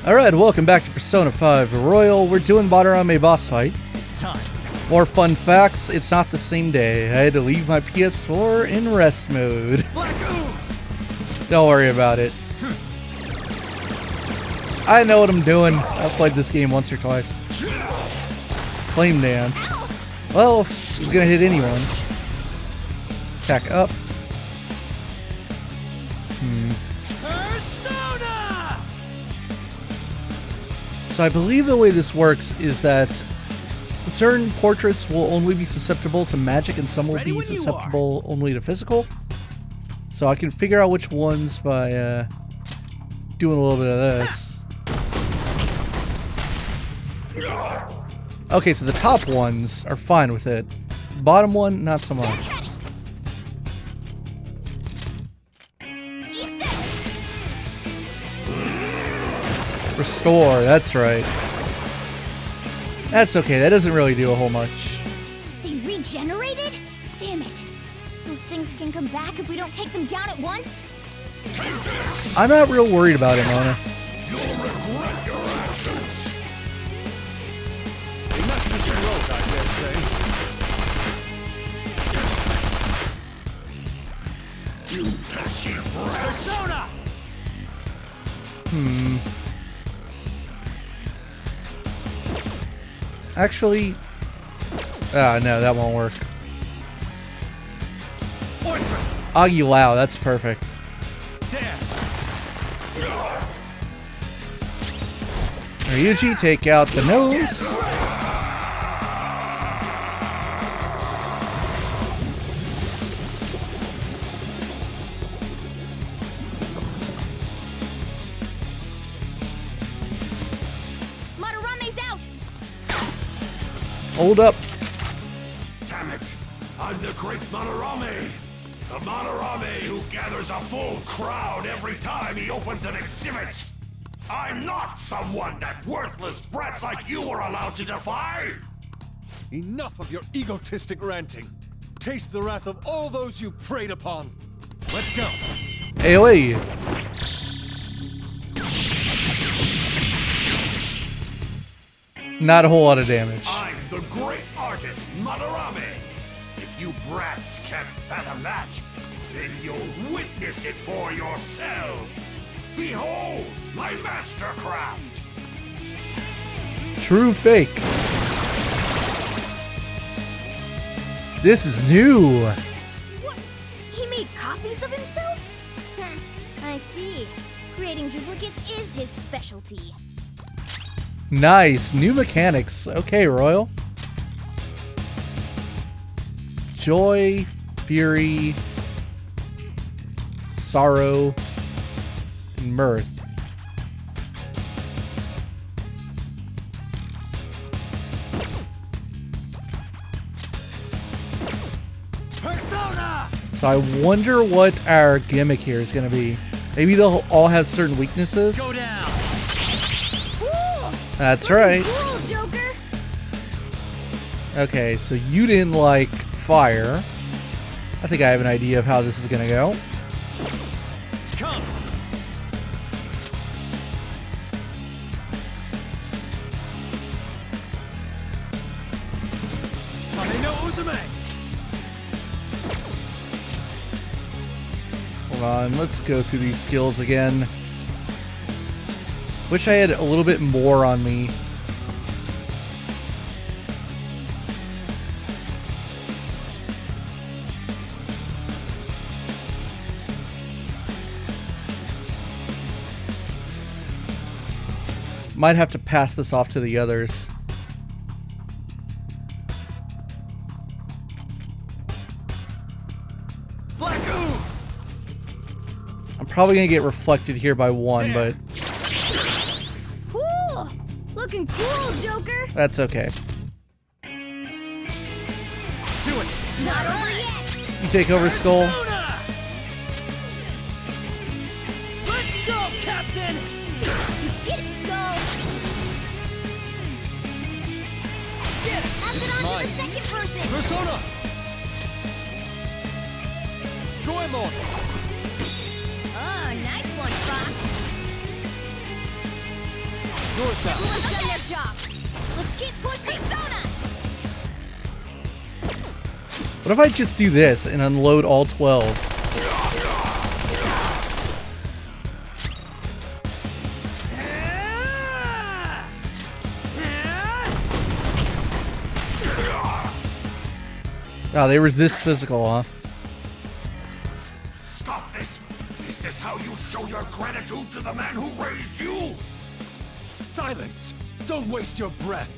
Alright, welcome back to Persona 5 Royal. We're doing Madarame boss fight. It's time. More fun facts, it's not the same day. I had to leave my PS4 in rest mode. Don't worry about it. I know what I'm doing. I've played this game once or twice. Flame Dance. Well, if he's gonna hit anyone. Attack up. So I believe the way this works is that certain portraits will only be susceptible to magic and some will be susceptible only to physical. So I can figure out which ones by doing a little bit of this. Okay, so the top ones are fine with it. Bottom one, not so much. Restore, that's right. That's okay, that doesn't really do a whole much. They regenerated? Damn it. Those things can come back if we don't take them down at once? I'm not real worried about it, Mona. You'll regret your actions. A matchmaking road, I dare say. You pesky brat. Persona! Actually, no, that won't work. Agulao, that's perfect. There. Ryuji, take out the nose. Madarame's out! Hold up. Damn it! I'm the great Madarame! The Madarame who gathers a full crowd every time he opens an exhibit! I'm not someone that worthless brats like you are allowed to defy! Enough of your egotistic ranting. Taste the wrath of all those you preyed upon. Let's go. AoE. Not a whole lot of damage. I'm the great artist Madarame! If you brats can't fathom that, then you'll witness it for yourselves! Behold my mastercraft! True fake. This is new. What? He made copies of himself? I see. Creating duplicates is his specialty. Nice. New mechanics. Okay, Royal. Joy, fury, sorrow, and mirth. Persona! So I wonder what our gimmick here is going to be. Maybe they'll all have certain weaknesses. Go down. Cool! That's right. Cool, Joker! Okay, so you didn't like fire. I think I have an idea of how this is going to go. Come. Hold on, let's go through these skills again. Wish I had a little bit more on me. Might have to pass this off to the others. Black ooze. I'm probably gonna get reflected here by one, but Cool! Looking cool, Joker! that's okay. Do it. Not over yet! You take over, Skull. Persona! Let's go, Captain. You did it, Skull! Pass it on mine. to the second person! Persona. Goemon. Oh, nice one, Fox! yours now. Everyone's done their job. Let's keep pushing. Persona! What if I just do this and unload all 12? Oh, they resist physical, huh? Stop this! Is this how you show your gratitude to the man who raised you? Silence! Don't waste your breath.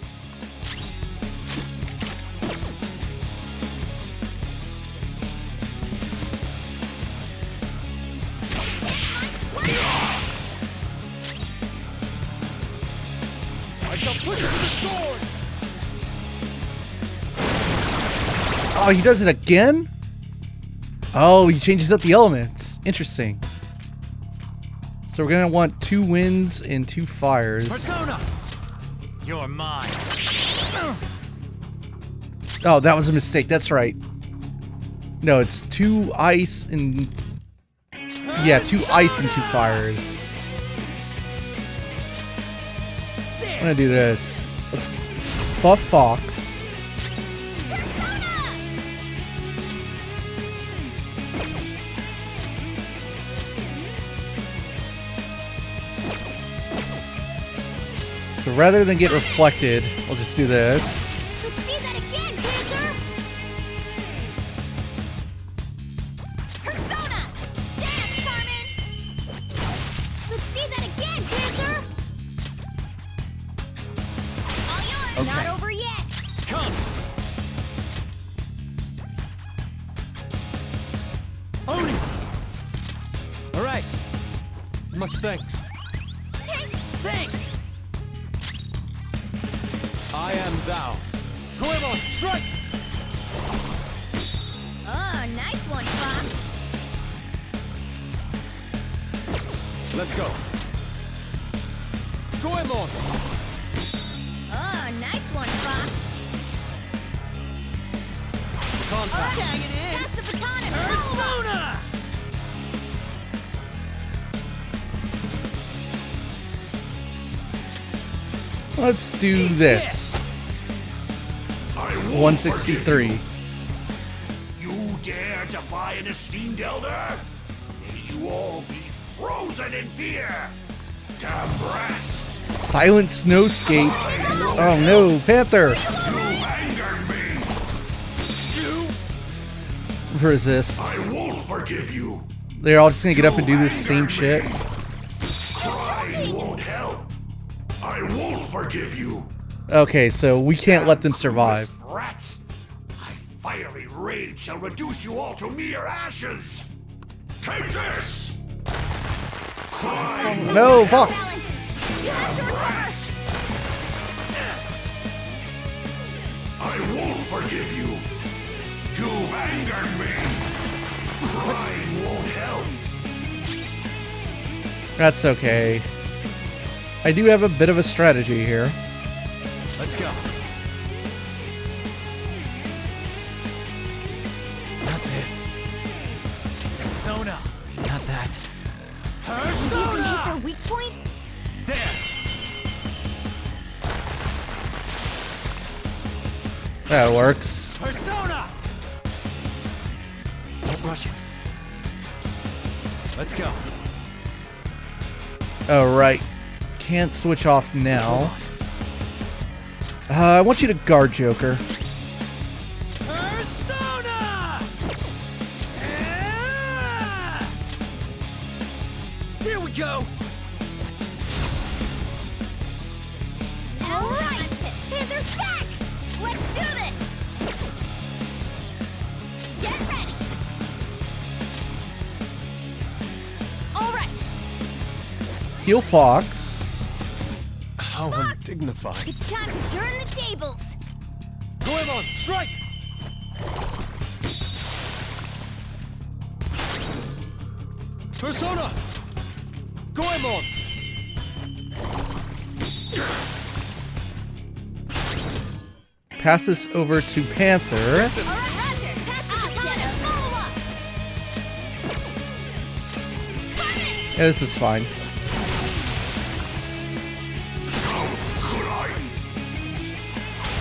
I shall push you to the sword! Oh, he does it again? Oh, he changes up the elements. Interesting. So we're gonna want 2 winds and 2 fires. Persona! You're mine. Oh, that was a mistake. That's right. No, it's 2 ice and... Yeah, 2 ice and 2 fires. I'm gonna do this. Let's buff Fox. So rather than get reflected, we'll just do this. Let's see that again, Panther! Persona! Dance, Carmen! Let's see that again, Panther! All yours, Okay. not over yet! Come! Oni! Alright. Much thanks. Thanks! I am thou. Goemon, strike! Oh, nice one, Fox. Let's go. Goemon! Oh, nice one, Fox. Baton pass. Hang it in! Pass the baton and follow up. Persona! Let's do this. I won't 163. forgive you. You dare defy an esteemed elder? May you all be frozen in fear! Damn brats! Silent snowscape. Oh no, Panther. You angered me! You... Resist. I won't forgive you! They're all just gonna get up and do this same shit. Crying won't help! I won't forgive you! Okay, so we can't let them survive. Rats! My fiery rage shall reduce you all to mere ashes! Take this! Crying No, Fox. brats! I won't forgive you! You've angered me! Crying won't help! That's okay. I do have a bit of a strategy here. Let's go. Not this. Persona. Not that. Persona! Their weak point? There. That works. Persona! Don't rush it. Let's go. Alright. Can't switch off now. I want you to guard Joker. Persona! Yeah! Here we go. All right! Panther's back! Let's do this! Get ready! All right! Heal Fox. How undignified. It's time to turn the tables! Goemon, strike! Persona! Goemon! Pass this over to Panther. All right, Panther! Pass the baton and follow up! Yeah, this is fine.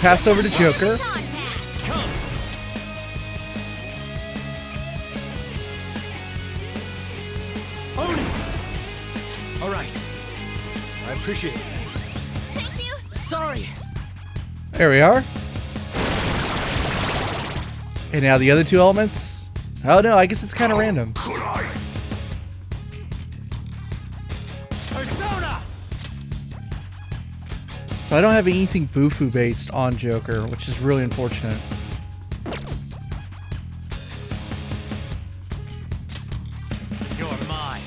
pass over to Joker. Baton pass. Come. Own it. All right. I appreciate it. Thank you. Sorry. There we are. And now the other two elements. Oh no, I guess it's kind of random. Could I? Persona. So I don't have anything Bufu based on Joker, which is really unfortunate. You're mine.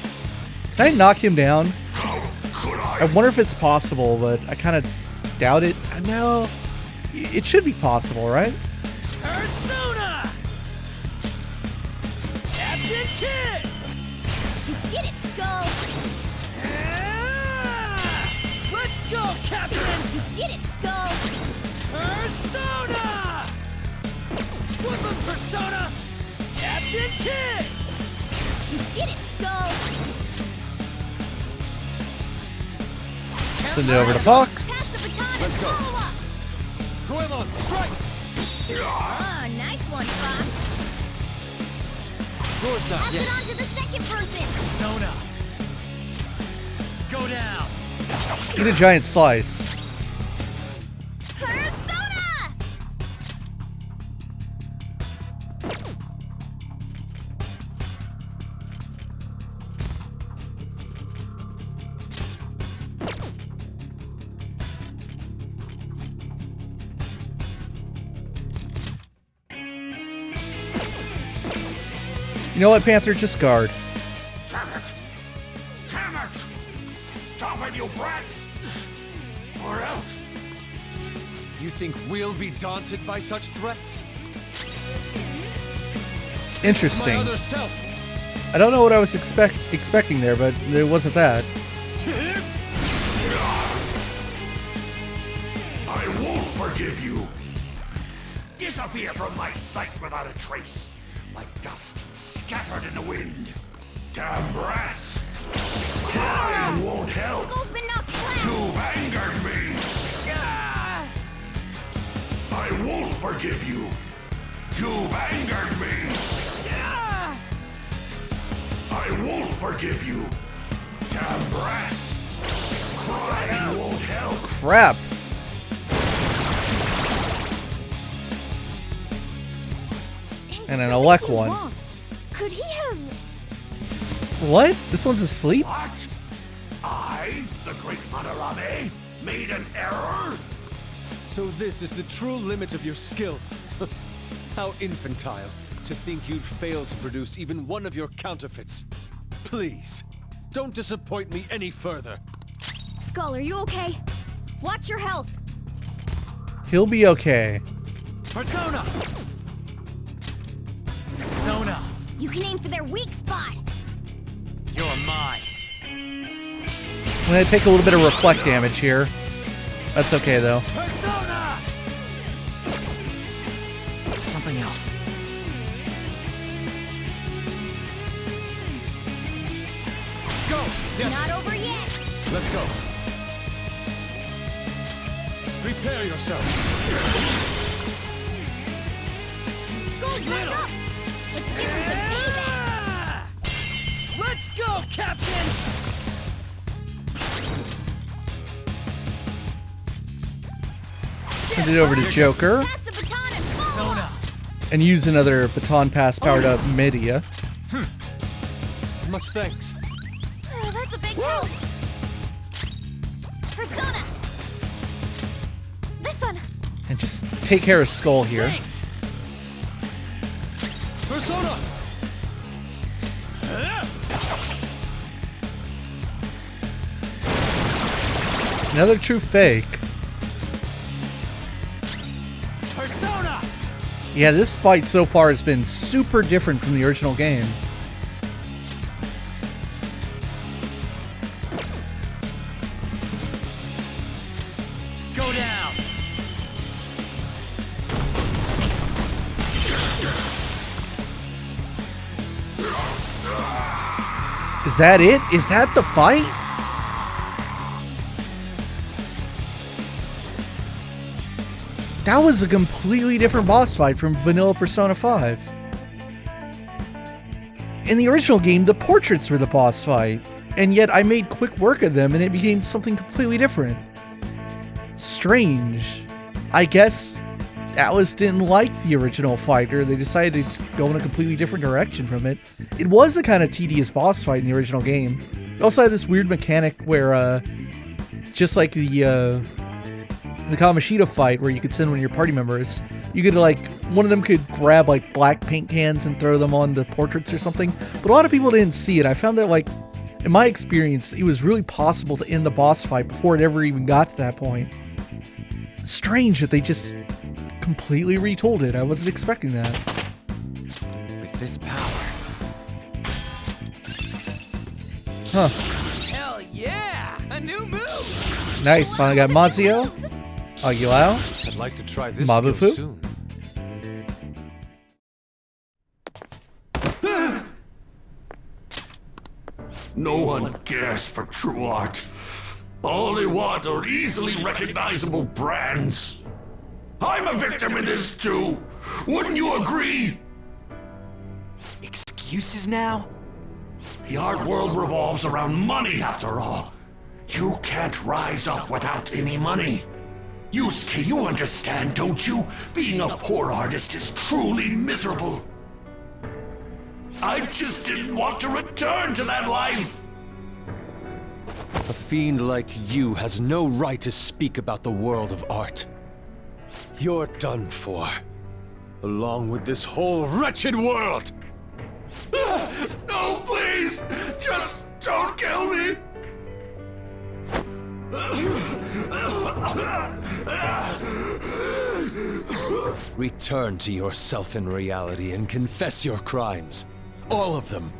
Can I knock him down? Could I? I wonder if it's possible, but I kind of doubt it. No, it should be possible, right? Persona. Captain Kid. You did it, Skull. Let's go, Captain. You did it, Skull. Persona. Woodland Persona. Captain Kid. You did it, Skull. Send it over to Pass Fox. the baton Let's and go. follow up. Goemon, strike. Oh, nice one, Fox. Door's not Pass yet. it on to the second person. Persona. Go down. Eat a giant slice. Persona! You know what, Panther? Just guard. Damn it! Damn it! Stop it, you brats! Or else. You think we'll be daunted by such threats? My Interesting. other self. I don't know what I was expecting there, but it wasn't that. I won't forgive you! Disappear from my sight without a trace, like dust scattered in the wind. Damn brats! I won't help! Skull's been knocked flat. You've angered me! I won't forgive you! You've angered me! I won't forgive you! Damn brats! Crying won't help! Crap. And an Something elect seems one. wrong. Could he have... What? This one's asleep? What? I, the great Madarame, made an error? So this is the true limit of your skill. How infantile to think you'd fail to produce even one of your counterfeits. Please, don't disappoint me any further. Skull, are you okay? Watch your health. He'll be okay. Persona! Persona! You can aim for their weak spot. You're mine. I'm gonna take a little bit of reflect damage here. That's okay though. Persona! Something else. Go! Yes, Not over yet. let's go. Prepare yourself. Skull's back up. Let's give him some payback. Let's go, Captain! Send it over to Joker. Pass the baton and follow up. And use another baton pass powered up media. Much thanks. Oh, that's a big help. Persona. This one. And just take care of Skull here. Thanks. Persona! Another true fake. Persona! Yeah, this fight so far has been super different from the original game. Go down! Is that it? Is that the fight? That was a completely different boss fight from vanilla Persona 5. In the original game, the portraits were the boss fight, and yet I made quick work of them and it became something completely different. Strange. I guess Atlus didn't like the original fight, or they decided to go in a completely different direction from it. It was a kind of tedious boss fight in the original game. It also had this weird mechanic where, just like the Kamoshida fight, where you could send one of your party members, you could one of them could grab black paint cans and throw them on the portraits or something, but a lot of people didn't see it. I found that in my experience, it was really possible to end the boss fight before it ever even got to that point. Strange that they just completely retooled it. I wasn't expecting that. With this power. Huh. Hell yeah! A new move! Nice. Finally got Mazio, Agilao, I'd like to try this Mabufu. skill soon. No one cares for true art. All they want are easily recognizable brands. I'm a victim in this too. Wouldn't you agree? Excuses now? The art world revolves around money after all. You can't rise up without any money. Yusuke, you understand, don't you? Being a poor artist is truly miserable. I just didn't want to return to that life. A fiend like you has no right to speak about the world of art. You're done for. Along with this whole wretched world! No, please! Just don't kill me! Return to yourself in reality and confess your crimes. All of them.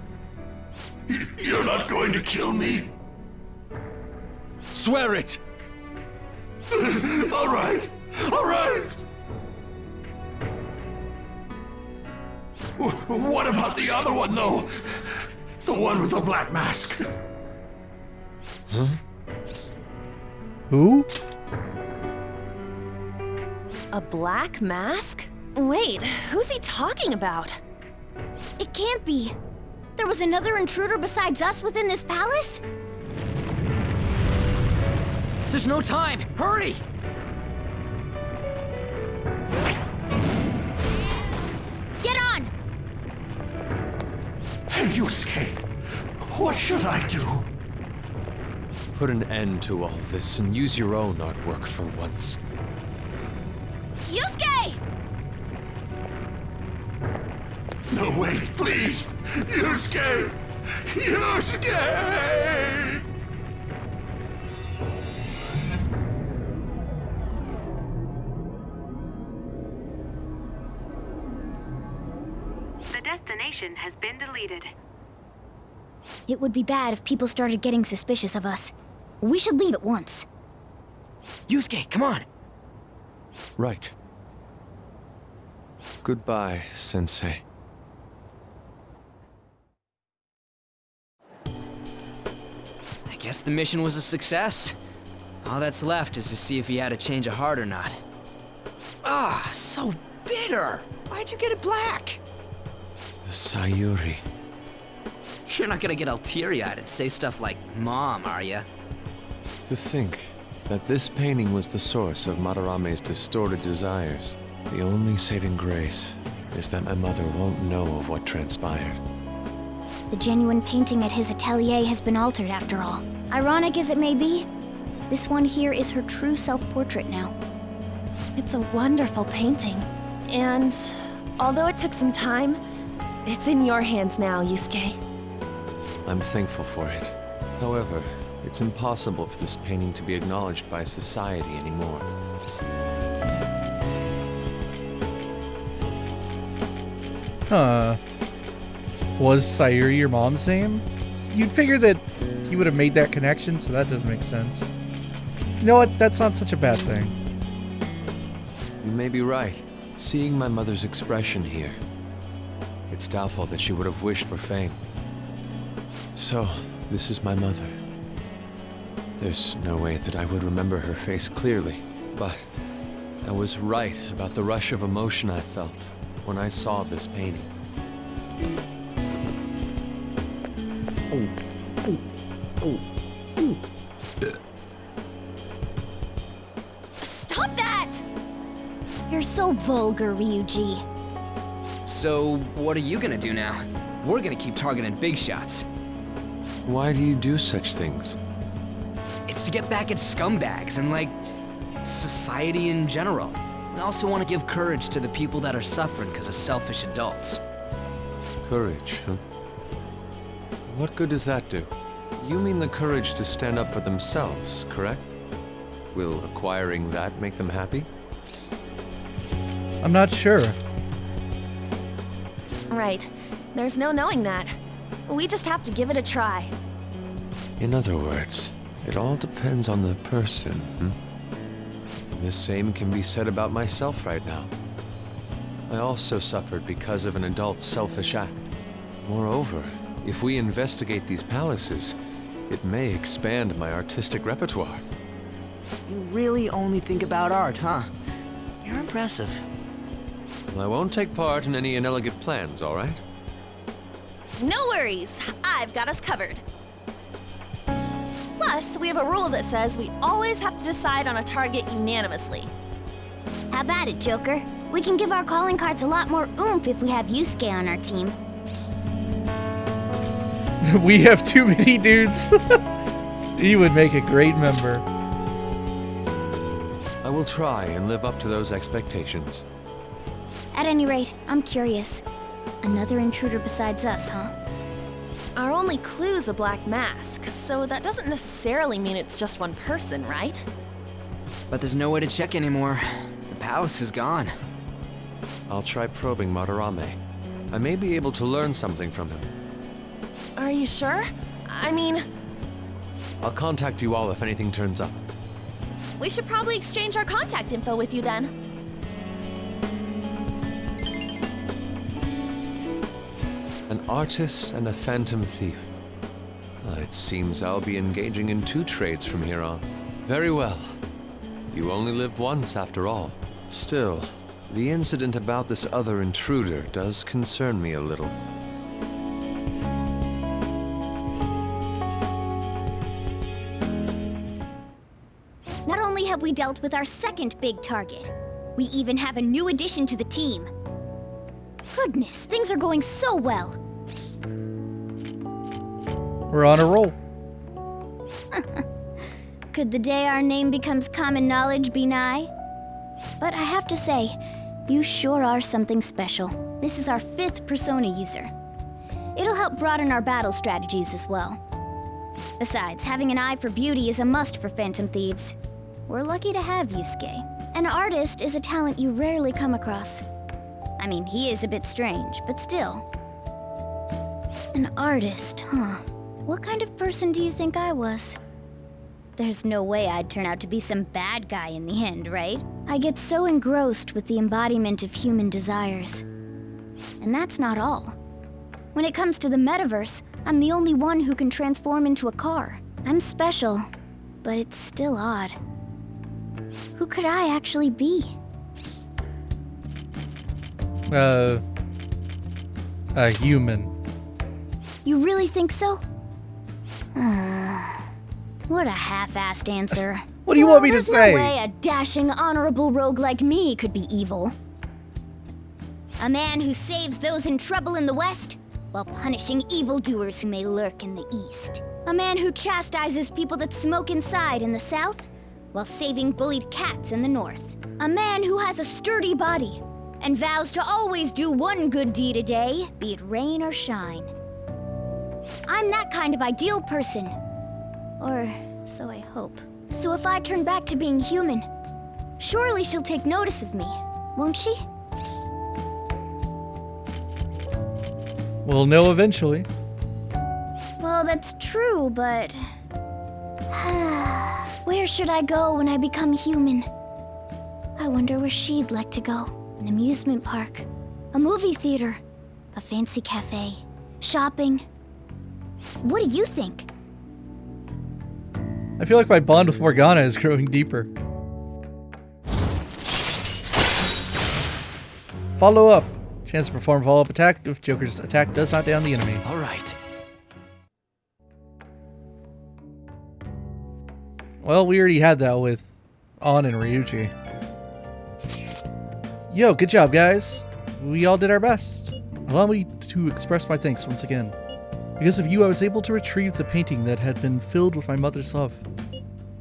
You're not going to kill me? Swear it! All right. All right. What about the other one, though? The one with the black mask. Huh? Who? A black mask? Wait, who's he talking about? It can't be. There was another intruder besides us within this palace? There's no time! Hurry! Get on! Hey, Yusuke. What should I do? Put an end to all this and use your own artwork for once. Yusuke! No, wait, please! Yusuke! Yusuke! The destination has been deleted. It would be bad if people started getting suspicious of us. We should leave at once. Yusuke, come on! Right. Goodbye, Sensei. I guess the mission was a success. All that's left is to see if he had a change of heart or not. Ah, so bitter! Why'd you get it black? The Sayuri. You're not gonna get all teary-eyed and say stuff like, Mom, are ya? To think that this painting was the source of Madarame's distorted desires. The only saving grace is that my mother won't know of what transpired. The genuine painting at his atelier has been altered after all. Ironic as it may be, this one here is her true self-portrait now. It's a wonderful painting. And although it took some time, it's in your hands now, Yusuke. I'm thankful for it. However, it's impossible for this painting to be acknowledged by society anymore. Huh. Was Sayuri your mom's name? You'd figure that he would have made that connection, so that doesn't make sense. You know what? That's not such a bad thing. You may be right. Seeing my mother's expression here, it's doubtful that she would have wished for fame. So, this is my mother. There's no way that I would remember her face clearly, but I was right about the rush of emotion I felt when I saw this painting. Stop that! You're so vulgar, Ryuji. So, what are you gonna do now? We're gonna keep targeting big shots. Why do you do such things? It's to get back at scumbags and, like, society in general. We also want to give courage to the people that are suffering because of selfish adults. Courage, huh? What good does that do? You mean the courage to stand up for themselves, correct? Will acquiring that make them happy? I'm not sure. Right. There's no knowing that. We just have to give it a try. In other words, it all depends on the person, The same can be said about myself right now. I also suffered because of an adult's selfish act. Moreover, if we investigate these palaces, it may expand my artistic repertoire. You really only think about art, huh? You're impressive. Well, I won't take part in any inelegant plans, all right? No worries. I've got us covered. Plus, we have a rule that says we always have to decide on a target unanimously. How about it, Joker? We can give our calling cards a lot more oomph if we have Yusuke on our team. We have too many dudes. He would make a great member. I will try and live up to those expectations. At any rate, I'm curious. Another intruder besides us, huh? Our only clue's a black mask, so that doesn't necessarily mean it's just one person, right? But there's no way to check anymore. The palace is gone. I'll try probing Madarame. I may be able to learn something from him. Are you sure? I mean, I'll contact you all if anything turns up. we should probably exchange our contact info with you then. An artist and a phantom thief. It seems I'll be engaging in 2 trades from here on. Very well. You only live once after all. Still, the incident about this other intruder does concern me a little. Not only have we dealt with our second big target, we even have a new addition to the team. Goodness, things are going so well. We're on a roll. Could the day our name becomes common knowledge be nigh? But I have to say, you sure are something special. This is our 5th persona user. It'll help broaden our battle strategies as well. Besides, having an eye for beauty is a must for Phantom Thieves. We're lucky to have Yusuke. An artist is a talent you rarely come across. I mean, he is a bit strange, but still. An artist, huh? What kind of person do you think I was? There's no way I'd turn out to be some bad guy in the end, right? I get so engrossed with the embodiment of human desires. And that's not all. When it comes to the Metaverse, I'm the only one who can transform into a car. I'm special, but it's still odd. Who could I actually be? A human. You really think so? What a half-assed answer. What do you want me to There's say? No way a dashing, honorable rogue like me could be evil. A man who saves those in trouble in the West, while punishing evildoers who may lurk in the East. A man who chastises people that smoke inside in the South, while saving bullied cats in the North. A man who has a sturdy body, and vows to always do one good deed a day, be it rain or shine. I'm that kind of ideal person. Or so I hope. So if I turn back to being human, surely she'll take notice of me, won't she? We'll know eventually. Well, that's true, but... where should I go when I become human? I wonder where she'd like to go. An amusement park, a movie theater, a fancy cafe, shopping. What do you think? I feel like my bond with Morgana is growing deeper. Follow up. Chance to perform follow-up attack if Joker's attack does not down the enemy. All right. Well, we already had that with On and Ryuji. Yo, good job, guys. We all did our best. Allow me to express my thanks once again. Because of you, I was able to retrieve the painting that had been filled with my mother's love.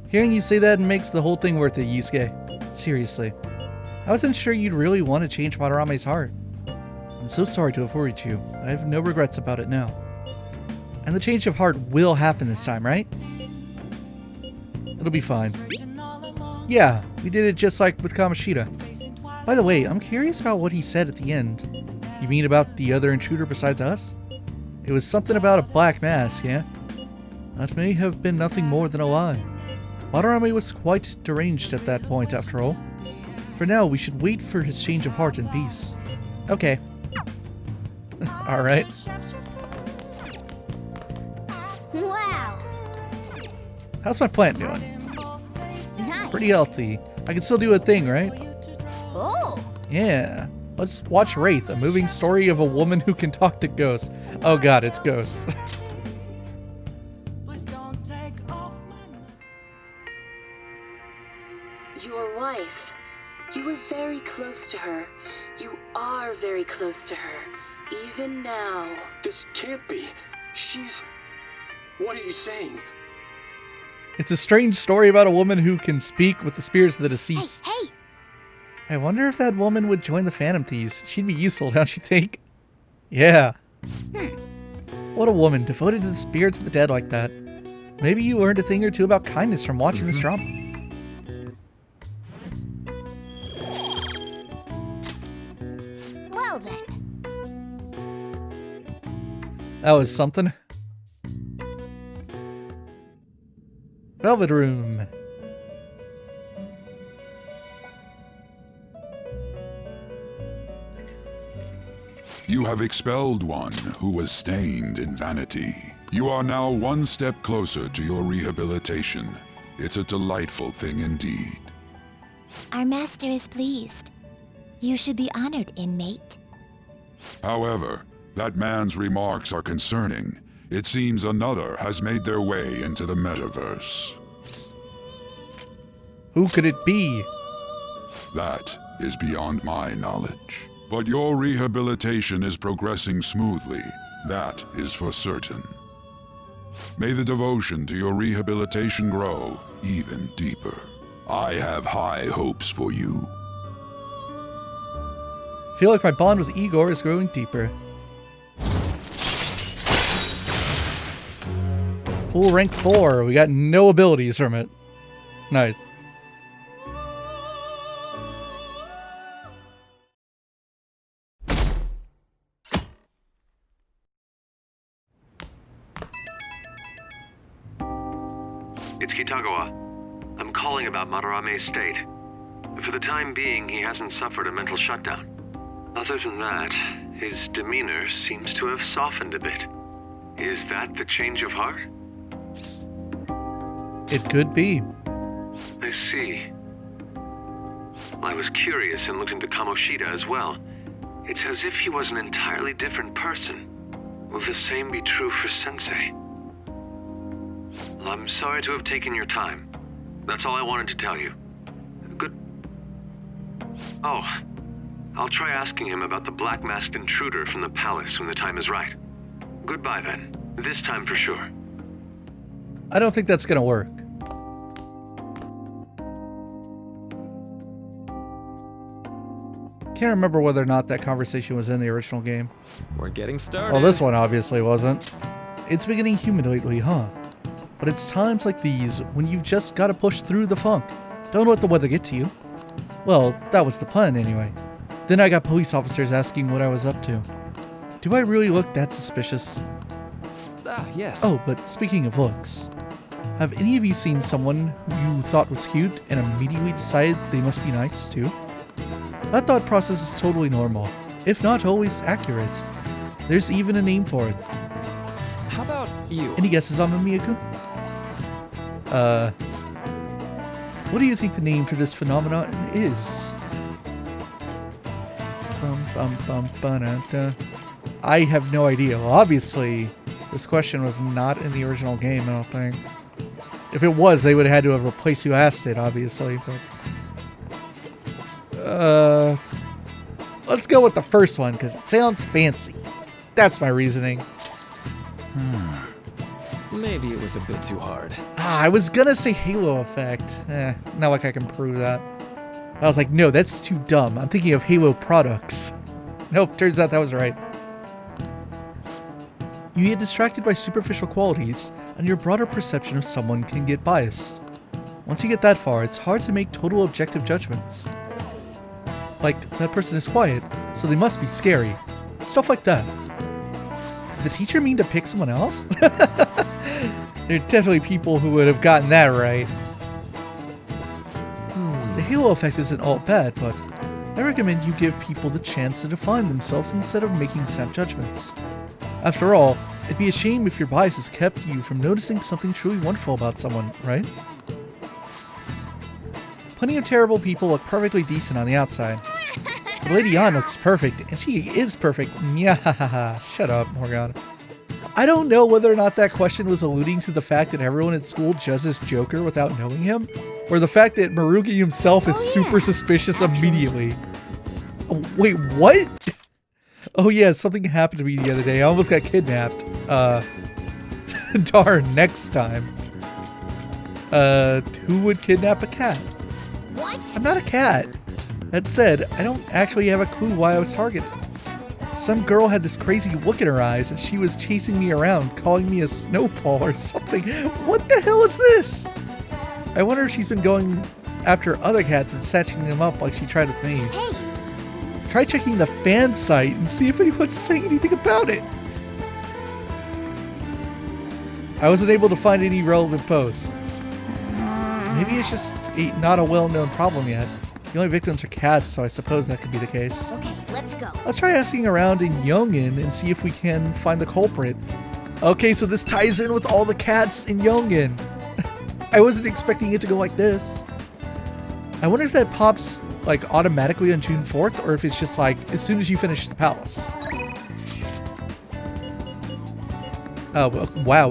Hearing you say that makes the whole thing worth it, Yusuke. Seriously. I wasn't sure you'd really want to change Madarame's heart. I'm so sorry to have worried you. I have no regrets about it now. And the change of heart will happen this time, right? It'll be fine. Yeah, we did it just like with Kamoshida. By the way, I'm curious about what he said at the end. You mean about the other intruder besides us? It was something about a black mask, yeah? That may have been nothing more than a lie. Madarame was quite deranged at that point, after all. For now, we should wait for his change of heart in peace. Okay. Alright. Wow. How's my plant doing? Nice. Pretty healthy. I can still do a thing, right? Oh. Yeah. Let's watch Wraith, a moving story of a woman who can talk to ghosts. Oh god, it's ghosts. Your wife. You were very close to her. You are very close to her. Even now. This can't be. She's... What are you saying? It's a strange story about a woman who can speak with the spirits of the deceased. Hey. I wonder if that woman would join the Phantom Thieves. She'd be useful, don't you think? Yeah. What a woman, devoted to the spirits of the dead like that. Maybe you learned a thing or two about kindness from watching this drama. Well then. That was something. Velvet Room. You have expelled one who was stained in vanity. You are now one step closer to your rehabilitation. It's a delightful thing indeed. Our master is pleased. You should be honored, inmate. However, that man's remarks are concerning. It seems another has made their way into the Metaverse. Who could it be? That is beyond my knowledge. But your rehabilitation is progressing smoothly. That is for certain. May the devotion to your rehabilitation grow even deeper. I have high hopes for you. I feel like my bond with Igor is growing deeper. Full rank 4. We got no abilities from it. Nice. It's Kitagawa. I'm calling about Madarame's state. For the time being, he hasn't suffered a mental shutdown. Other than that, his demeanor seems to have softened a bit. Is that the change of heart? It could be. I see. I was curious and looked into Kamoshida as well. It's as if he was an entirely different person. Will the same be true for Sensei? I'm sorry to have taken your time. That's all I wanted to tell you. Good... Oh, I'll try asking him about the black-masked intruder from the palace when the time is right. Goodbye then. This time for sure. I don't think that's gonna work. Can't remember whether or not that conversation was in the original game. We're getting started. Well, this one obviously wasn't. It's been getting humid lately, huh? But it's times like these when you've just gotta push through the funk. Don't let the weather get to you. Well, that was the plan anyway. Then I got police officers asking what I was up to. Do I really look that suspicious? Ah, yes. Oh, but speaking of looks, have any of you seen someone who you thought was cute and immediately decided they must be nice too? That thought process is totally normal, if not always accurate. There's even a name for it. How about you? Any guesses on Mamiya-kun? What do you think the name for this phenomenon is? I have no idea. Well, obviously, this question was not in the original game, I don't think. If it was, they would have had to have replaced who asked it, obviously, but... let's go with the first one, because it sounds fancy. That's my reasoning. Maybe it was a bit too hard. I was gonna say Halo effect. Not like I can prove that. I was like, no, that's too dumb. I'm thinking of Halo products. Nope, turns out that was right. You get distracted by superficial qualities, and your broader perception of someone can get biased. Once you get that far, it's hard to make total objective judgments. Like, that person is quiet, so they must be scary. Stuff like that. Did the teacher mean to pick someone else? There are definitely people who would have gotten that right. The Halo effect isn't all bad, but I recommend you give people the chance to define themselves instead of making snap judgments. After all, it'd be a shame if your biases kept you from noticing something truly wonderful about someone, right? Plenty of terrible people look perfectly decent on the outside. But Lady Yan looks perfect, and she is perfect. Nyahaha. Shut up, Morgana. I don't know whether or not that question was alluding to the fact that everyone at school judges Joker without knowing him, or the fact that Marugi himself is super suspicious immediately. Oh, wait, what? Oh yeah, something happened to me the other day. I almost got kidnapped. Darn, next time. Who would kidnap a cat? What? I'm not a cat. That said, I don't actually have a clue why I was targeted. Some girl had this crazy look in her eyes and she was chasing me around, calling me a snowball or something. What the hell is this? I wonder if she's been going after other cats and snatching them up like she tried with me. Hey. Try checking the fan site and see if anyone's saying anything about it. I wasn't able to find any relevant posts. Maybe it's just not a well-known problem yet. The only victims are cats, so I suppose that could be the case. Okay, let's go. Let's try asking around in Yongin and see if we can find the culprit. Okay, so this ties in with all the cats in Yongin. I wasn't expecting it to go like this. I wonder if that pops like automatically on June 4th, or if it's just like as soon as you finish the palace. Oh, well, wow,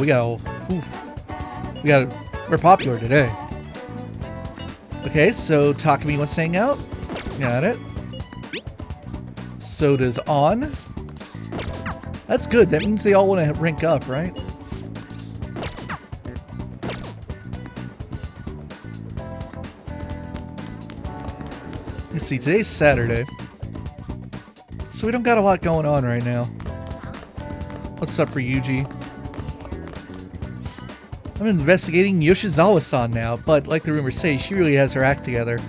we're popular today. Okay, so Takumi wants to hang out. Got it. Soda's on. That's good. That means they all want to rank up, right? Let's see, today's Saturday. So we don't got a lot going on right now. What's up, Ryuji? I'm investigating Yoshizawa-san now, but like the rumors say, she really has her act together.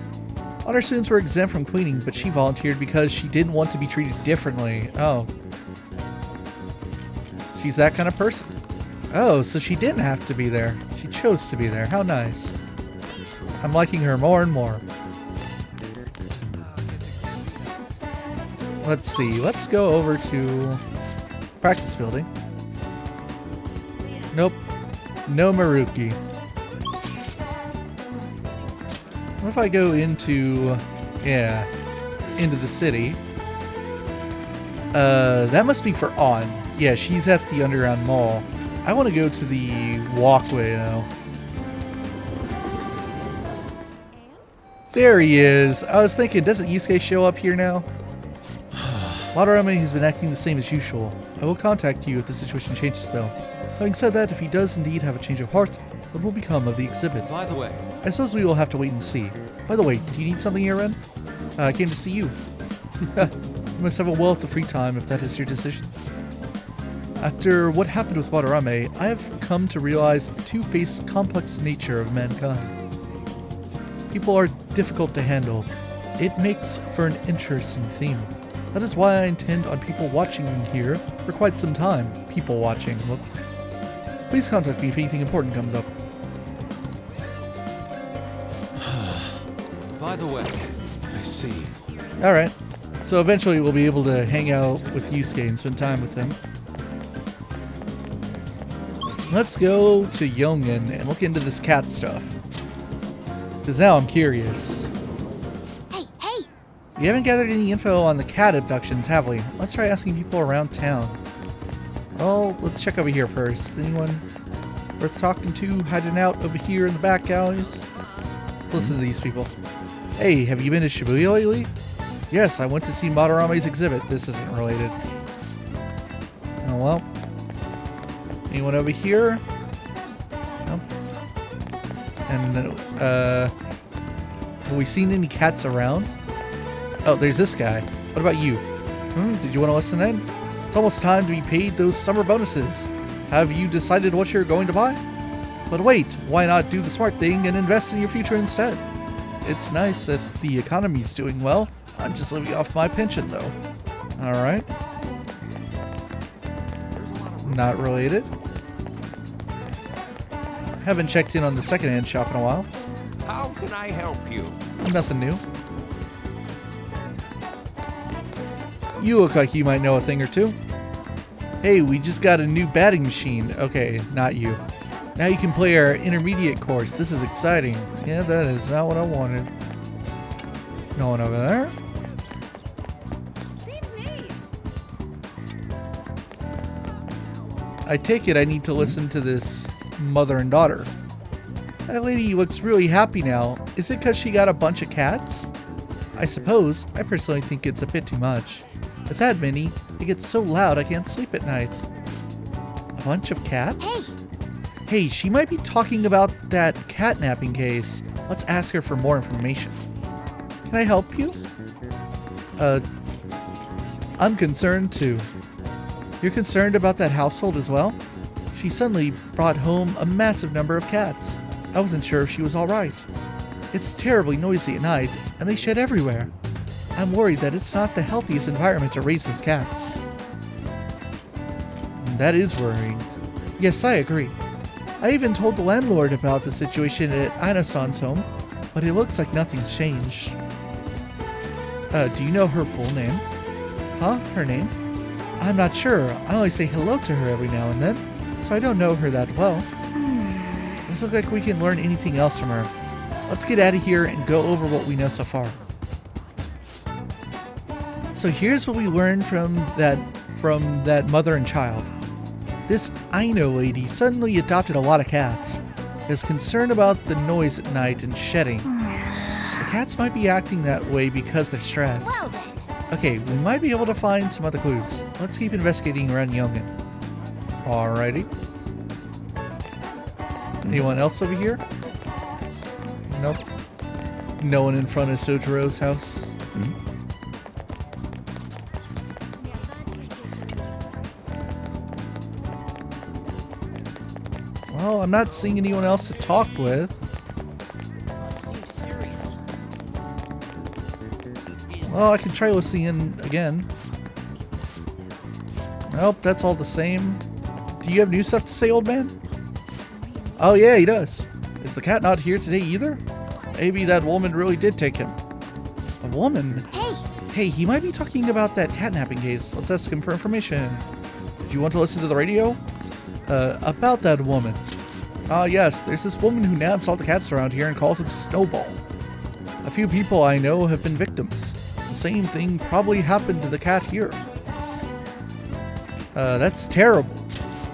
Honor students were exempt from cleaning, but she volunteered because she didn't want to be treated differently. Oh. She's that kind of person. Oh, so she didn't have to be there. She chose to be there. How nice. I'm liking her more and more. Let's see. Let's go over to practice building. Nope. No Maruki. What if I go into... yeah. Into the city. That must be for On. Yeah, she's at the Underground Mall. I want to go to the walkway, though. There he is. I was thinking, doesn't Yusuke show up here now? Madarame has been acting the same as usual. I will contact you if the situation changes, though. Having said that, if he does indeed have a change of heart, what will become of the exhibit? By the way, I suppose we will have to wait and see. By the way, do you need something here, Ren? I came to see you. You must have a wealth of free time if that is your decision. After what happened with Madarame, I have come to realize the two-faced, complex nature of mankind. People are difficult to handle. It makes for an interesting theme. That is why I intend on people watching here for quite some time. People watching. Whoops. Please contact me if anything important comes up. By the way, I see. Alright. So eventually we'll be able to hang out with Yusuke and spend time with him. Let's go to Yongin and look into this cat stuff. Because now I'm curious. Hey, hey! We haven't gathered any info on the cat abductions, have we? Let's try asking people around town. Well, let's check over here first. Anyone worth talking to hiding out over here in the back alleys? Let's listen to these people. Hey, have you been to Shibuya lately? Yes, I went to see Madarame's exhibit. This isn't related. Oh well. Anyone over here? Nope. And have we seen any cats around? Oh, there's this guy. What about you? Did you want to listen in? It's almost time to be paid those summer bonuses. Have you decided what you're going to buy? But wait, why not do the smart thing and invest in your future instead? It's nice that the economy's doing well. I'm just living off my pension though. Alright. Not related. Haven't checked in on the secondhand shop in a while. How can I help you? Nothing new. You look like you might know a thing or two. Hey, we just got a new batting machine. Okay, not you. Now you can play our intermediate course. This is exciting. Yeah, that is not what I wanted. No one over there? Seems neat. I take it I need to listen to this mother and daughter. That lady looks really happy now. Is it because she got a bunch of cats? I suppose. I personally think it's a bit too much. With that many, it gets so loud I can't sleep at night. A bunch of cats? Hey, she might be talking about that catnapping case. Let's ask her for more information. Can I help you? I'm concerned too. You're concerned about that household as well? She suddenly brought home a massive number of cats. I wasn't sure if she was alright. It's terribly noisy at night, and they shed everywhere. I'm worried that it's not the healthiest environment to raise those cats. That is worrying. Yes, I agree. I even told the landlord about the situation at Aina-san's home, but it looks like nothing's changed. Do you know her full name? Huh? Her name? I'm not sure. I only say hello to her every now and then, so I don't know her that well. Doesn't look like we can learn anything else from her. Let's get out of here and go over what we know so far. So here's what we learned from that mother and child. This Aino lady suddenly adopted a lot of cats. Is concerned about the noise at night and shedding. The cats might be acting that way because they're stressed. Well then. Okay, we might be able to find some other clues. Let's keep investigating around Youngin. Alrighty. Anyone else over here? Nope. No one in front of Sojiro's house? Well, I'm not seeing anyone else to talk with. Well, I can try listening in again. Nope, that's all the same. Do you have new stuff to say, old man? Oh yeah, he does. Is the cat not here today either? Maybe that woman really did take him. A woman? Hey, he might be talking about that catnapping case. Let's ask him for information. Did you want to listen to the radio? About that woman. Yes, there's this woman who nabs all the cats around here and calls them Snowball. A few people I know have been victims. The same thing probably happened to the cat here. That's terrible.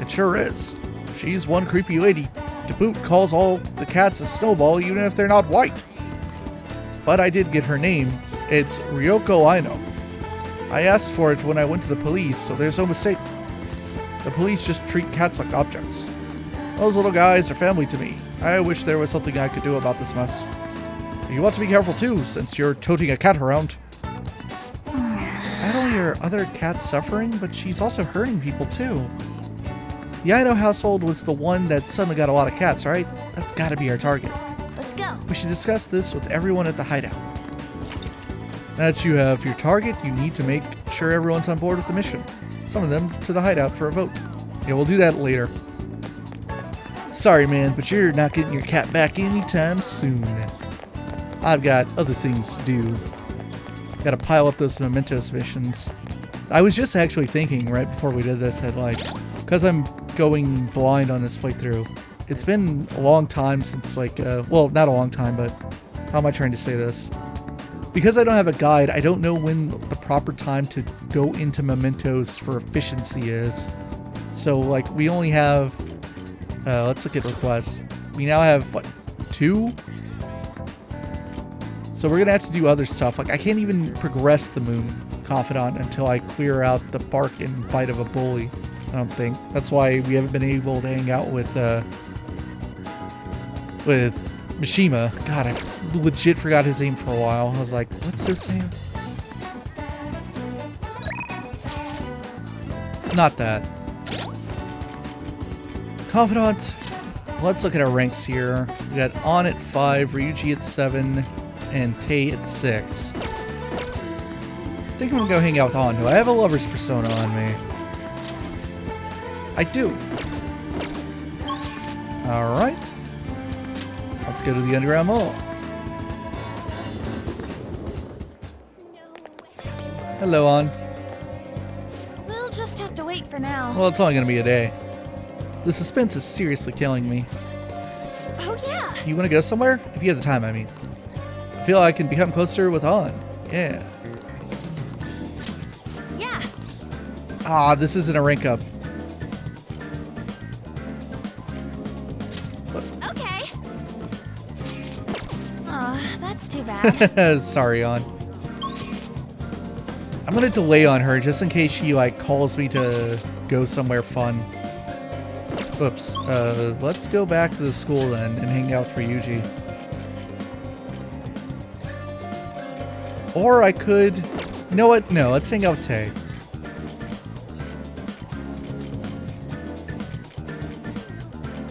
It sure is. She's one creepy lady. To boot, calls all the cats a Snowball even if they're not white. But I did get her name. It's Ryoko Aino. I asked for it when I went to the police, so there's no mistake. The police just treat cats like objects. Those little guys are family to me. I wish there was something I could do about this mess. You want to be careful too, since you're toting a cat around. Not only are other cats suffering, but she's also hurting people too. The Aino household was the one that suddenly got a lot of cats, right? That's gotta be our target. Let's go. We should discuss this with everyone at the hideout. Now that you have your target, you need to make sure everyone's on board with the mission. Summon them to the hideout for a vote. Yeah, we'll do that later. Sorry, man, but you're not getting your cat back anytime soon. I've got other things to do. Gotta pile up those mementos missions. I was just actually thinking right before we did this that, like, because I'm going blind on this playthrough, it's been a long time since, like, well, not a long time, but how am I trying to say this? Because I don't have a guide, I don't know when the proper time to go into mementos for efficiency is. So, like, we only have... let's look at requests. We now have, what, 2? So we're gonna have to do other stuff. Like, I can't even progress the Moon Confidant until I clear out the bark and bite of a bully, I don't think. That's why we haven't been able to hang out with Mishima. God, I legit forgot his name for a while. I was like, what's his name? Not that. Confidant. Let's look at our ranks here. We got On at 5, Ryuji at 7, and Tay at 6. I think I'm gonna go hang out with On. Do I have a lover's persona on me? I do. Alright. Let's go to the Underground Mall. Hello, On. We'll just have to wait for now. Well, it's only gonna be a day. The suspense is seriously killing me. Oh, yeah. You want to go somewhere? If you have the time, I mean. I feel I can become closer with On. Yeah. Yeah. Ah, this isn't a rank up. Okay. Aw, that's too bad. Sorry, On. I'm gonna delay on her just in case she, like, calls me to go somewhere fun. Oops. Let's go back to the school then and hang out with Ryuji. Or I could... You know what? No, let's hang out with Tay.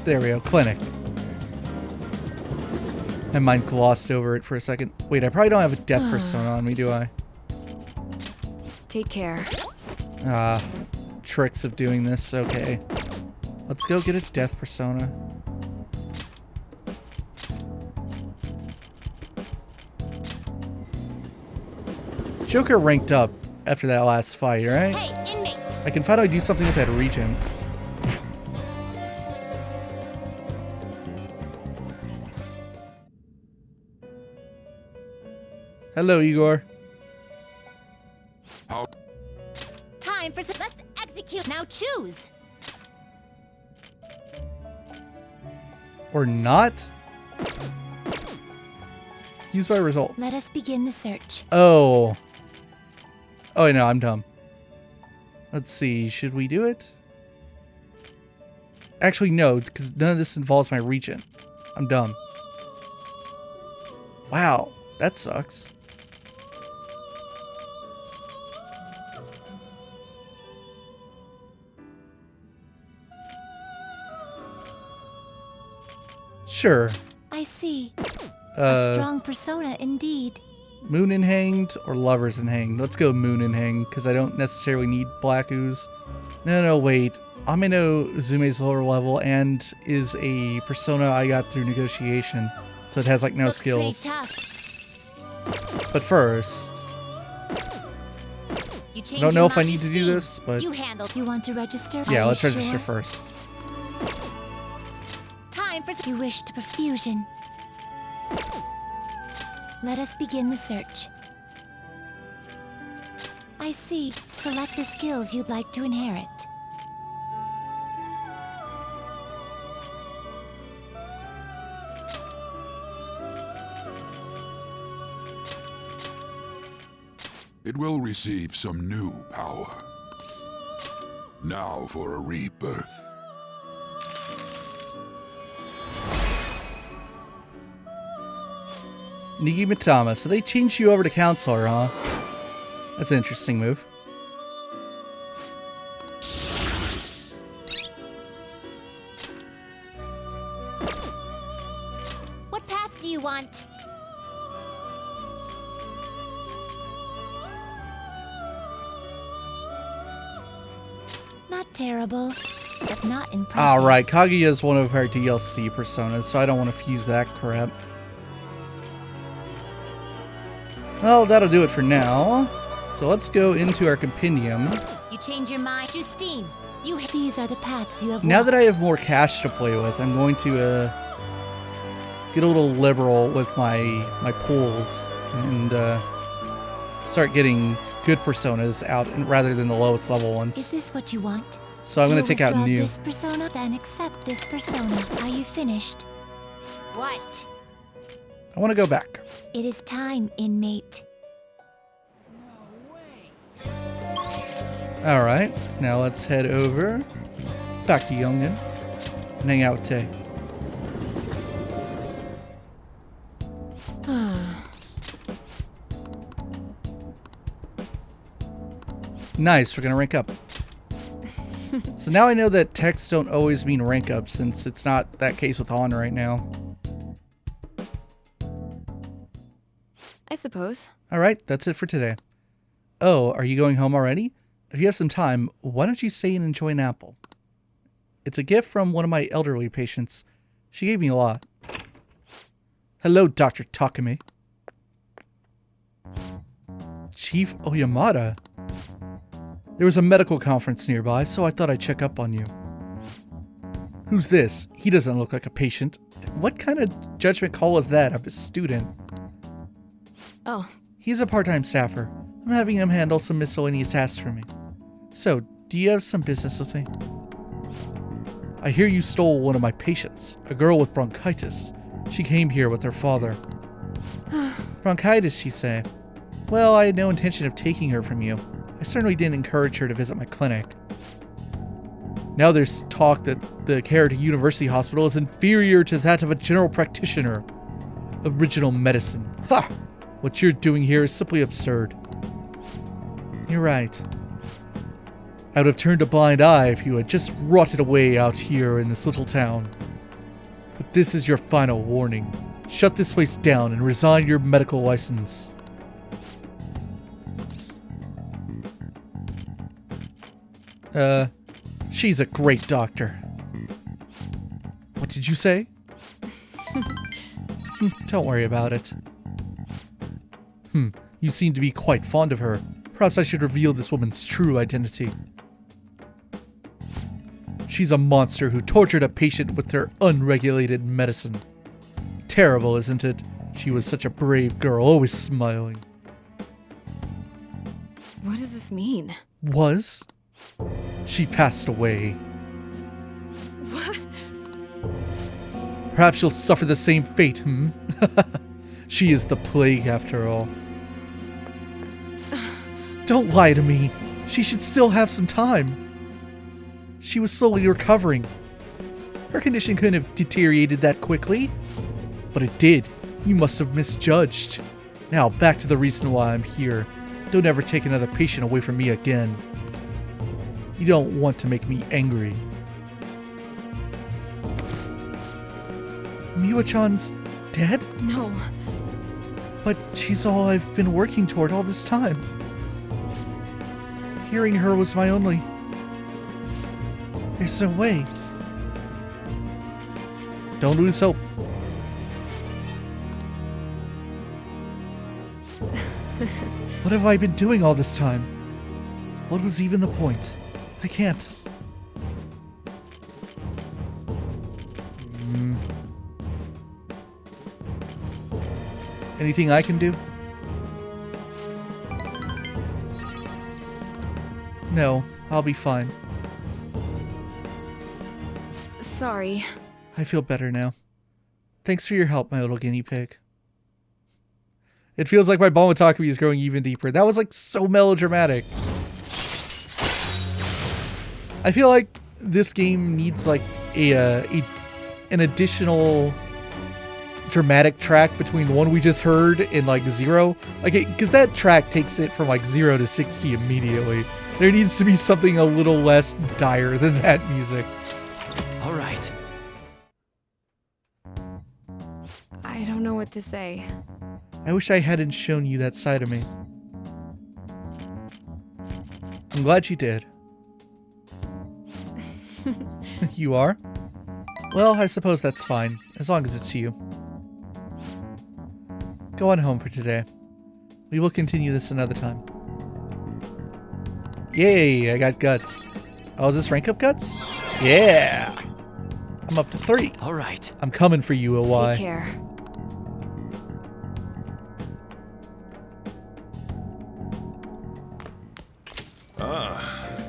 There we go. Clinic. My mind glossed over it for a second. Wait, I probably don't have a death persona on me, do I? Take care. Ah, tricks of doing this. Okay. Let's go get a death persona. Joker ranked up after that last fight, right? Hey, inmate! I can finally do something with that region. Hello, Igor. Time for some. Let's execute. Now choose. Or not? Use by results. Let us begin the search. Oh. Oh, no, I'm dumb. Let's see. Should we do it? Actually, no, because none of this involves my region. I'm dumb. Wow, that sucks. Sure. I see. A strong persona indeed. Moon and Hanged or Lovers and Hanged? Let's go Moon and Hanged because I don't necessarily need Black Ooze. No, wait. Amino Uzume's lower level and is a persona I got through negotiation, so it has like no skills. But first, I don't know if I need to do this, but You want to register? yeah, let's register first. Time for you wish to perfusion. Let us begin the search. I see. Select the skills you'd like to inherit. It will receive some new power. Now for a rebirth. Nigimitama. So they changed you over to Counselor, huh? That's an interesting move. What path do you want? Not terrible, but not impressive. Alright, Kaguya is one of our DLC personas, so I don't want to fuse that crap. Well, that'll do it for now. So let's go into our compendium. You change your mind, Justine. These are the paths you have. Now that I have more cash to play with, I'm going to get a little liberal with my pulls. and start getting good personas out rather than the lowest level ones. Is this what you want? So I'm going to take out new. This persona, then accept this persona. Are you finished? What? I want to go back. It is time, inmate. Alright, now let's head over back to Youngin and hang out with Tay. Nice, we're gonna rank up. So now I know that texts don't always mean rank up, since it's not that case with On right now. I suppose. Alright, that's it for today. Oh, are you going home already? If you have some time, why don't you stay and enjoy an apple? It's a gift from one of my elderly patients. She gave me a lot. Hello, Dr. Takumi. Chief Oyamada. There was a medical conference nearby, so I thought I'd check up on you. Who's this? He doesn't look like a patient. What kind of judgment call was that of a student? Oh. He's a part-time staffer. I'm having him handle some miscellaneous tasks for me. So, do you have some business with me? I hear you stole one of my patients, a girl with bronchitis. She came here with her father. Bronchitis, you say? Well, I had no intention of taking her from you. I certainly didn't encourage her to visit my clinic. Now there's talk that the care at a university hospital is inferior to that of a general practitioner. Original medicine. Ha! What you're doing here is simply absurd. You're right. I would have turned a blind eye if you had just rotted away out here in this little town. But this is your final warning. Shut this place down and resign your medical license. She's a great doctor. What did you say? Don't worry about it. You seem to be quite fond of her. Perhaps I should reveal this woman's true identity. She's a monster who tortured a patient with her unregulated medicine. Terrible, isn't it? She was such a brave girl, always smiling. What does this mean? Was? She passed away. What? Perhaps you'll suffer the same fate, She is the plague after all. Don't lie to me. She should still have some time. She was slowly recovering. Her condition couldn't have deteriorated that quickly. But it did. You must have misjudged. Now, back to the reason why I'm here. Don't ever take another patient away from me again. You don't want to make me angry. Miwa-chan's dead? No. But she's all I've been working toward all this time. Hearing her was my only... There's no way. Don't lose hope. What have I been doing all this time? What was even the point? I can't. Anything I can do? No, I'll be fine. Sorry. I feel better now. Thanks for your help, my little guinea pig. It feels like my bond with Takumi is growing even deeper. That was like so melodramatic. I feel like this game needs like an additional dramatic track between the one we just heard and like 0. Like, because that track takes it from like 0 to 60 immediately. There needs to be something a little less dire than that music. All right. I don't know what to say. I wish I hadn't shown you that side of me. I'm glad you did. You are? Well, I suppose that's fine, as long as it's you. Go on home for today. We will continue this another time. Yay, I got guts. Oh, is this rank up guts? Yeah! I'm up to 3. All right. I'm coming for you, OY. Take care.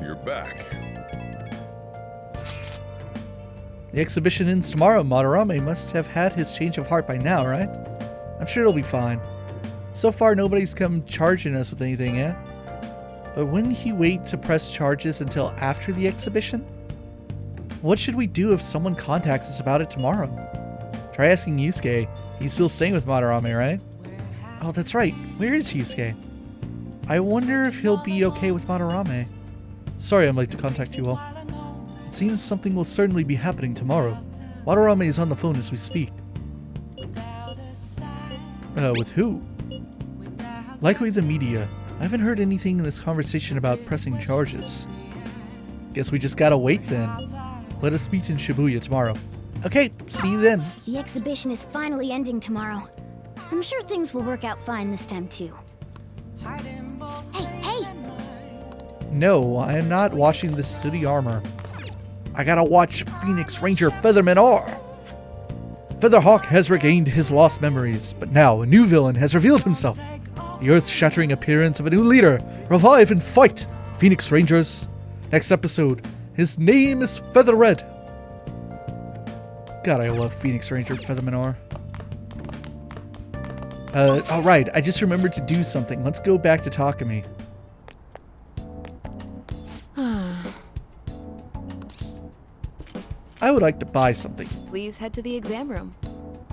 you're back. The exhibition ends tomorrow. Madarame must have had his change of heart by now, right? I'm sure it'll be fine. So far, nobody's come charging us with anything yet. But wouldn't he wait to press charges until after the exhibition? What should we do if someone contacts us about it tomorrow? Try asking Yusuke. He's still staying with Madarame, right? Oh, that's right. Where is Yusuke? I wonder if he'll be okay with Madarame. Sorry I'm late to contact you all. It seems something will certainly be happening tomorrow. Madarame is on the phone as we speak. With who? Likely the media. I haven't heard anything in this conversation about pressing charges. Guess we just gotta wait then. Let us meet in Shibuya tomorrow. Okay, see you then. The exhibition is finally ending tomorrow. I'm sure things will work out fine this time too. Hey! No, I am not watching the city armor. I gotta watch Phoenix Ranger Featherman R. Featherhawk has regained his lost memories, but now a new villain has revealed himself. The earth-shattering appearance of a new leader. Revive and fight, Phoenix Rangers. Next episode, his name is Feather Red. God, I love Phoenix Ranger Featherman R. Alright, I just remembered to do something. Let's go back to Takumi. I would like to buy something. Please head to the exam room.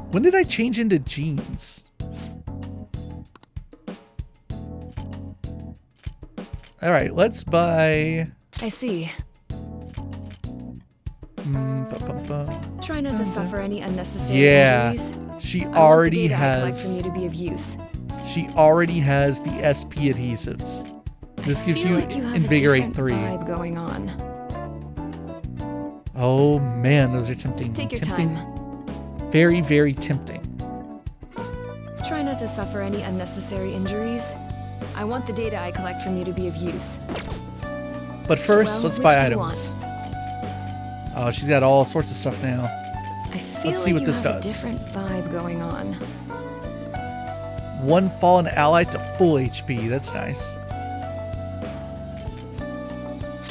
When did I change into jeans? Alright, let's buy... I see. Try not to suffer any unnecessary injuries. She already I collect from has... you to be of use. She already has the SP adhesives. This gives you Like you have Invigorate a 3. vibe going on. Oh man, those are tempting. Take your tempting. time. Very, very tempting. Try not to suffer any unnecessary injuries. I want the data I collect from you to be of use. But first, Well, let's which buy do you items. Oh, she's got all sorts of stuff now. I feel Let's see like what this you have does. a different vibe going on. One fallen ally to full HP. That's nice.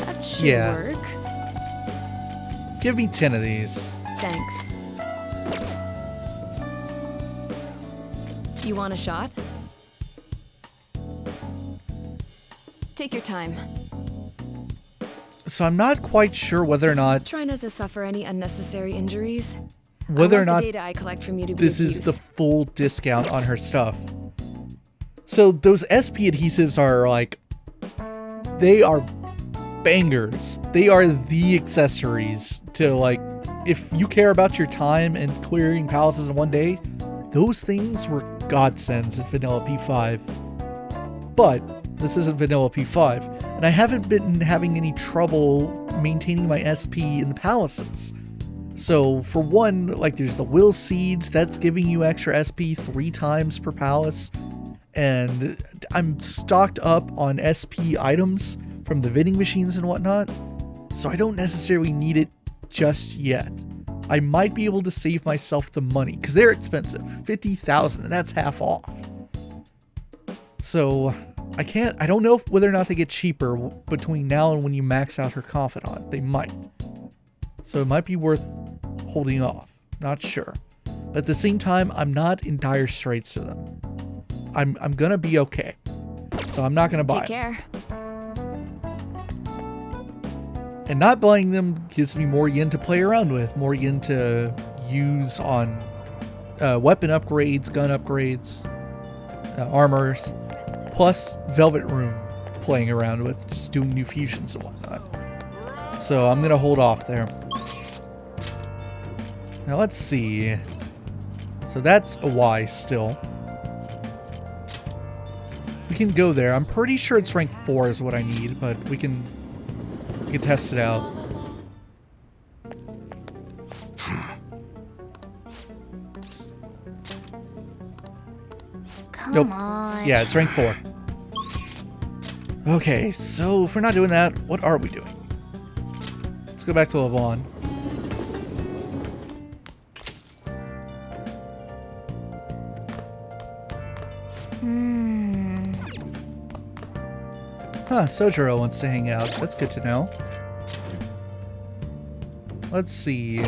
That should Yeah. work. Give me 10 of these. Thanks. You want a shot? Take your time. So I'm not quite sure whether or not Try not to suffer any unnecessary injuries. whether I or want not the data I collect from you to be this of is use. the full discount on her stuff. So those SP adhesives are like, they are bangers. They are the accessories to, like, if you care about your time and clearing palaces in one day, those things were godsends in Vanilla P5. But this isn't Vanilla P5, and I haven't been having any trouble maintaining my SP in the palaces. So for one, like, there's the will seeds, that's giving you extra SP 3 times per palace, and I'm stocked up on SP items from the vending machines and whatnot, so I don't necessarily need it just yet. I might be able to save myself the money, because they're expensive, 50,000, and that's half off. So I don't know whether or not they get cheaper between now and when you max out her Confidant. They might. So it might be worth holding off. Not sure. But at the same time, I'm not in dire straits to them. I'm gonna be okay. So I'm not gonna buy Take care. And not buying them gives me more yen to play around with, more yen to use on weapon upgrades, gun upgrades, armors, plus Velvet Room playing around with, just doing new fusions and whatnot. So I'm gonna hold off there. Now let's see. So that's a Y still. We can go there. I'm pretty sure it's rank 4 is what I need, but we can test it out. Come on. Yeah, it's rank 4. Okay, so if we're not doing that, what are we doing? Let's go back to Levon. Huh, Sojiro wants to hang out. That's good to know. Let's see.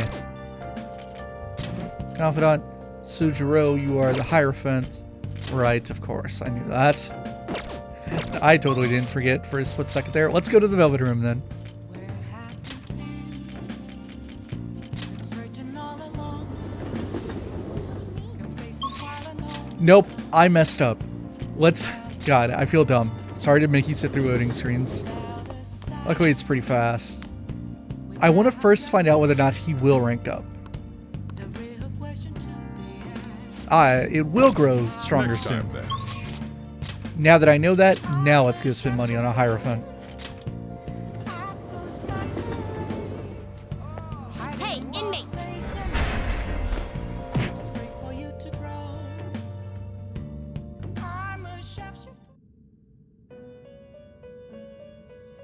Confidant, Sojiro, you are the Hierophant. Right, of course. I knew that. I totally didn't forget for a split second there. Let's go to the Velvet Room then. Nope, I messed up. God, I feel dumb. Sorry to make you sit through loading screens. Luckily, it's pretty fast. I want to first find out whether or not he will rank up. It will grow stronger soon. Now that I know that, now let's go spend money on a Hierophant. Hey, inmate!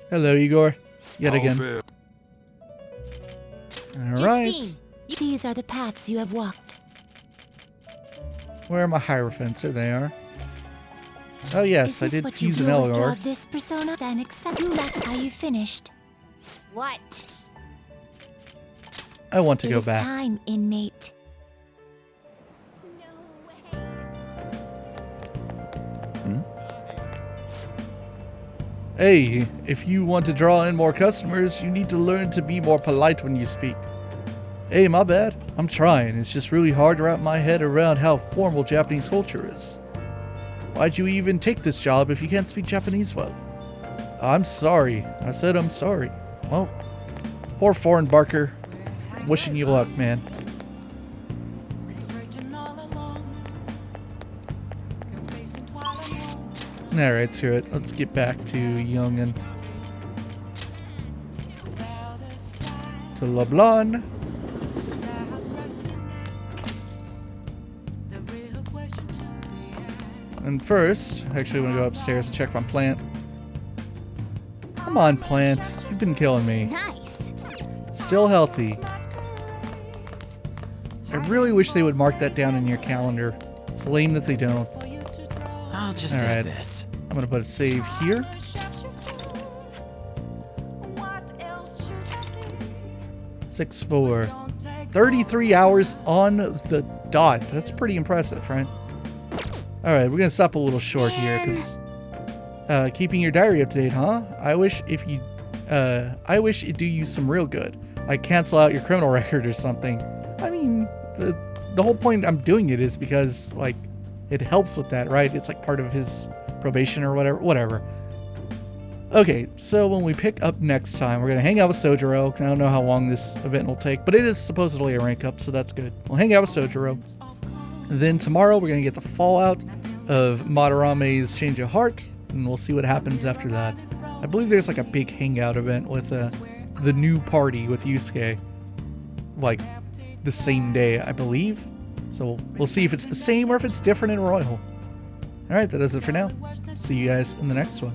Hello, Igor. Yet again. Alright. Justine, these are the paths you have walked. Where are my Hierophants? There they are. Oh yes, I did fuse an Elgar. This persona, then accept you left. Are you finished? What? I want to It go is back. time, inmate. Hey, if you want to draw in more customers, you need to learn to be more polite when you speak. Hey, my bad. I'm trying. It's just really hard to wrap my head around how formal Japanese culture is. Why'd you even take this job if you can't speak Japanese well? I'm sorry. I said I'm sorry. Well, poor foreign Barker. Wishing you luck, man. Alright, screw it. Let's get back to Youngin. To LeBlanc. And first, actually, I'm gonna go upstairs and check my plant. Come on, plant. You've been killing me. Nice. Still healthy. I really wish they would mark that down in your calendar. It's lame that they don't. I'll just Alright. take this. I'm gonna put a save here. Six, 4. 33 hours on the dot. That's pretty impressive, right? Alright, we're gonna stop a little short here because keeping your diary up to date, huh? I wish it'd do you some real good. Like cancel out your criminal record or something. I mean, the whole point I'm doing it is because like it helps with that, right? It's like part of his probation or whatever. Okay, so when we pick up next time, we're gonna hang out with Sojiro. I don't know how long this event will take, but it is supposedly a rank up, so that's good. We'll hang out with Sojiro. Then tomorrow we're gonna get the fallout of Madarame's change of heart, and we'll see what happens after that. I believe there's like a big hangout event with the new party with Yusuke, like the same day, I believe. So we'll see if it's the same or if it's different in Royal. Alright, that does it for now. See you guys in the next one.